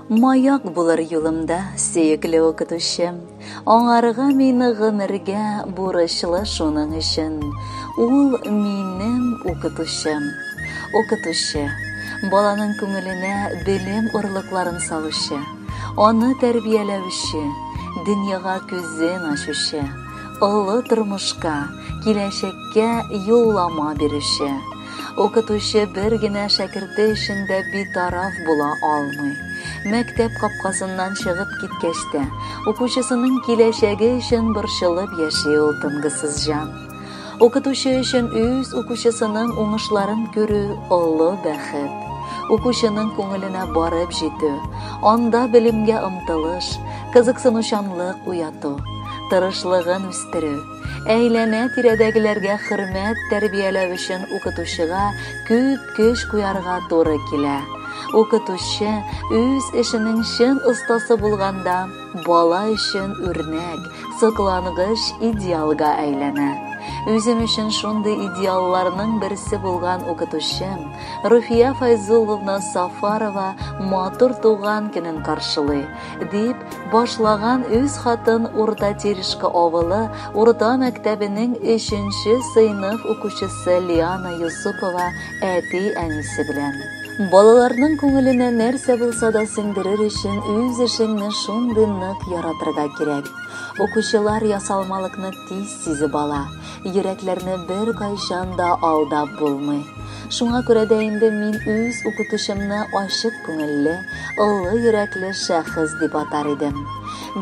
Маяк булыр юлымда, сөекле укытучым, аңарга мине гомергә бурычлы шуның өчен. Ул минем укытучым. Укытучы, баланың күңеленә белем урлыкларын салучы, аны тәрбияләүче, дөньяга күзен ачучы, олы тормышка, киләчәккә юллама бирүче. Укытучы бер генә шәкерте эшендә битараф була алмый. Мәктәп капкасыннан чыгып киткәч тә, укучысының киләчәге өчен борчылып яши ул тынгысыз җан. Укытучы өчен үз укучысының уңышларын күрү олы бәхет. Укучының күңеленә барып җитү, анда белемгә омтылыш, кызыксынучанлык уяту, тырышлыгын үстерү, әйләнә тирәдәгеләргә хөрмәт тәрбияләү өчен укытучыга күп көч куярга туры килә. Укытучы үз эшенең чын остасы булганда, бала өчен үрнәк, соклангыч идеалга әйләнә. Үзем өчен шундый идеалларның берсе булган укытучым Руфия Файзулловна Сафарова матур туган көнен каршылый, дип башлаган үз хатын Урта Терешка авылы урта мәктәбенең 3нче сыйныф укучысы Лиана Юсупова әти-әнисе белән. Балаларның күңеленә нәрсә булса да сеңдерер өчен үз эшеңне шундый нык яратырга кирәк. Укучылар ясалмалыкны тиз сизеп ала, йөрәкләрне бер кайчан да алдап булмый. Шуңа күрә дә инде мин үз укытучымны ачык күңелле, олы йөрәкле шәхес дип атар идем.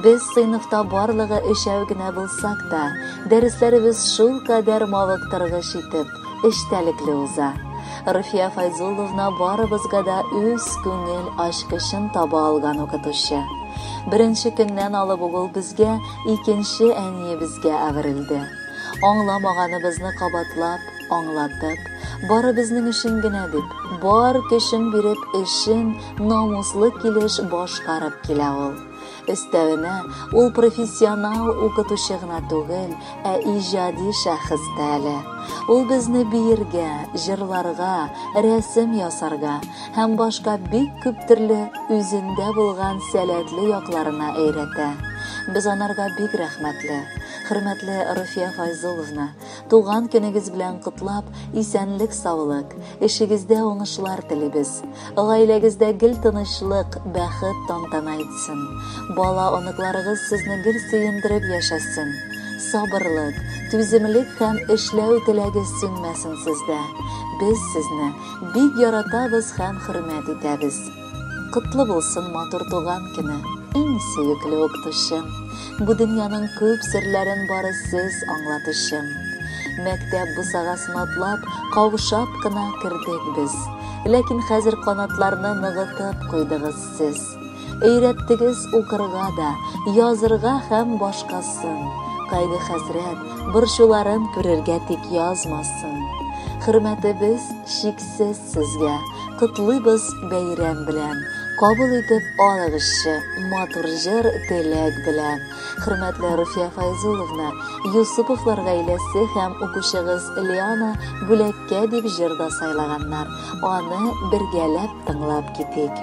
Без сыйныфта барлыгы 3 генә булсак та, дәресләребез шул кадәр мавыктыргыч итеп, эчтәлекле уза. Руфия Файзулловна барыбызга да үз күңел ачкычын таба алган укытучы. Беренче көннән алып ул безгә, икенче әниебезгә әверелде. Аңламаганыбызны кабатлап, аңлатып, бары безнең өчен генә дип, бар көчен биреп эшен намуслы килеш башкарып килә ул. Өстәвенә, ул профессионал укытучы гына түгел, иҗади шәхес тә әле. Ул безне биергә, җырларга, рәсем ясарга һәм башка бик күп төрле үзендә булган сәләтле якларына өйрәтә. Без анарга бик рәхмәтле. Хөрмәтле Руфия Файзулловна, туган көнегез белән котлап, исәнлек, саулык, эшегездә уңышлар телибез. Гаиләгездә гел тынычлык, бәхет тантана итсен. Бала оныкларыгыз сезне гел сөендереп яшәсен. Сабырлык, түземлек һәм эшләү теләге сүнмәсен сездә. Без сезне бик яратабыз һәм хөрмәт итәбез. Котлы булсын матур туган көне, иң сөекле укытучым. Бу дөньяның күп серләрен бары сез аңлатучым. Мәктәп бусагасын атлап, каушап кына кердек без. Ләкин хәзер канатларны ныгытып куйдыгыз сез. Өйрәттегез укырга да, язырга һәм башкасын. Кайгы хәсрәт, борчуларын күрергә тик язмасын. Хөрмәтебез чиксез сезгә, котлыйбыз бәйрәм белән. Кабул итеп алыгызчы, матур җыр теләк белән. Хөрмәтле Руфия Файзулловна, Юсуповлар гаиләсе һәм укучыгыз Лиана бүләккә дип җырда сайлаганнар. Аны бергәләп тыңлап китик.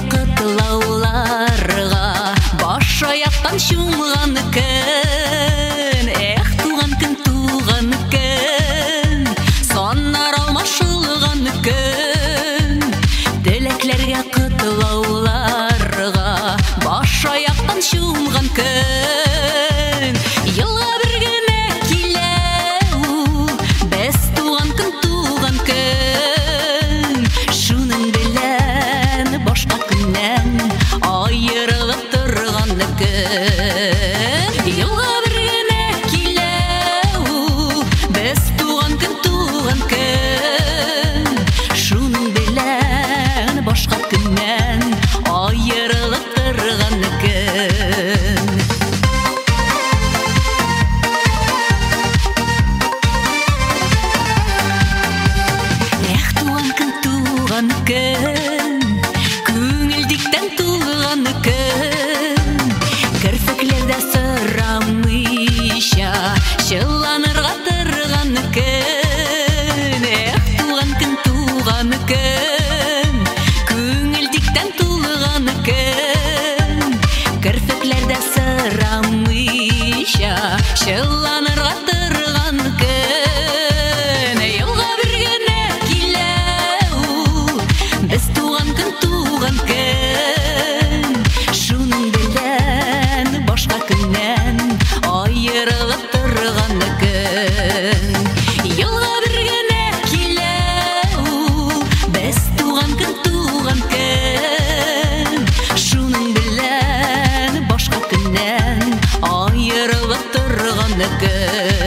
Кытлауларга баш аяктан чумган көн, туган көн, саннар алмашылган көн. Теләкләргә кытлауларга баш аяктан чумган көн. Елга бер генә килә ул, без туган көн. Шуның белән башка айырылып торган көн. Елга бер генә килә ул, без туган көн. Шуның белән башка көннән айырылып торган көн. шылланырга торган көн, елга бер генә килә ул, без туган көн, шуның белән башка көннән аерылып торган көн. Елга бер генә килә ул, без туган көн, шуның белән башка көннән аерылып торган көн.